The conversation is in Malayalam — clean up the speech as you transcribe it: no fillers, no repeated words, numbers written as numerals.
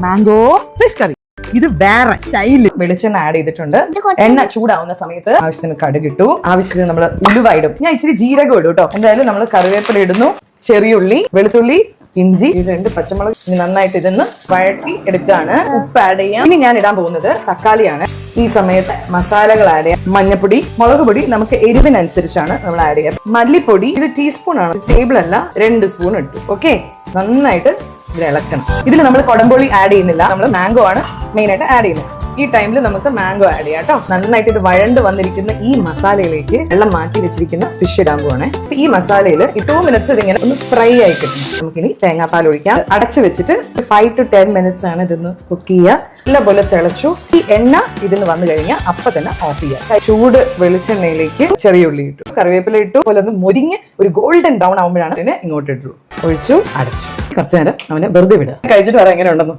Mango fish curry. ഇത് വേറെ സ്റ്റൈല്. വെളിച്ചെണ്ണ ആഡ് ചെയ്തിട്ടുണ്ട്. എണ്ണ ചൂടാവുന്ന സമയത്ത് ആവശ്യത്തിന് കടുകിട്ടു, ആവശ്യത്തിന് നമ്മൾ ഉലുവ ഇടും. ഞാൻ ഇച്ചിരി ജീരകം ഇടും കേട്ടോ. എന്തായാലും നമ്മൾ കറിവേപ്പില ഇടുന്നു, ചെറിയുള്ളി, വെളുത്തുള്ളി, ഇഞ്ചി, 2 പച്ചമുളക്. നന്നായിട്ട് ഇതൊന്ന് വഴറ്റി എടുക്കുകയാണ്. ഉപ്പ് ആഡ് ചെയ്യാം. ഇനി ഞാൻ ഇടാൻ പോകുന്നത് തക്കാളിയാണ്. ഈ സമയത്ത് മസാലകൾ ആഡ് ചെയ്യാം. മഞ്ഞപ്പൊടി, മുളക് പൊടി നമുക്ക് എരിവിനനുസരിച്ചാണ് നമ്മൾ ആഡ് ചെയ്യാം. മല്ലിപ്പൊടി ഇത് ടീസ്പൂൺ ആണ്, ടേബിൾ അല്ല, 2 സ്പൂൺ ഇട്ടു. ഓക്കെ, നന്നായിട്ട് ഇത് ഇളക്കണം. ഇതിൽ നമ്മൾ കൊടംപുളി ആഡ് ചെയ്യുന്നില്ല, നമ്മൾ മാംഗോ ആണ് മെയിൻ ആയിട്ട് ആഡ് ചെയ്യുന്നത്. ഈ ടൈമിൽ നമുക്ക് മാംഗോ ആഡ് ചെയ്യാം കേട്ടോ. നന്നായിട്ട് ഇത് വഴണ്ട് വന്നിരിക്കുന്ന ഈ മസാലയിലേക്ക് വെള്ളം മാറ്റി വെച്ചിരിക്കുന്ന ഫിഷ് ഇടാൻ പോവാണ്. ഈ മസാലയിൽ 2 മിനിറ്റ്സ് ഇതിങ്ങനെ ഒന്ന് ഫ്രൈ ആയി കിട്ടും. നമുക്കിനി തേങ്ങാപ്പാൽ ഒഴിക്കാം. അടച്ചു വെച്ചിട്ട് 5 to 10 മിനിറ്റ്സ് ആണ് ഇതൊന്ന് കുക്ക് ചെയ്യുക. നല്ലപോലെ തിളച്ചു. ഈ എണ്ണ ഇതിന് വന്നു കഴിഞ്ഞാൽ അപ്പൊ തന്നെ ഓഫ് ചെയ്യാം. ചൂട് വെളിച്ചെണ്ണയിലേക്ക് ചെറിയ ഉള്ളി ഇട്ടു, കറിവേപ്പില ഇട്ടു. പോലെ ഒന്ന് മുരിഞ്ഞ് ഒരു ഗോൾഡൻ ബ്രൗൺ ആകുമ്പോഴാണ് ഇതിനെ ഇങ്ങോട്ട് ഇട്ടു, ഒഴിച്ചു, അടച്ചു. കുറച്ചു നേരം അവനെ വെറുതെ വിടുക. കഴിച്ചിട്ട് വരാം എങ്ങനെ ഉണ്ടെന്ന്.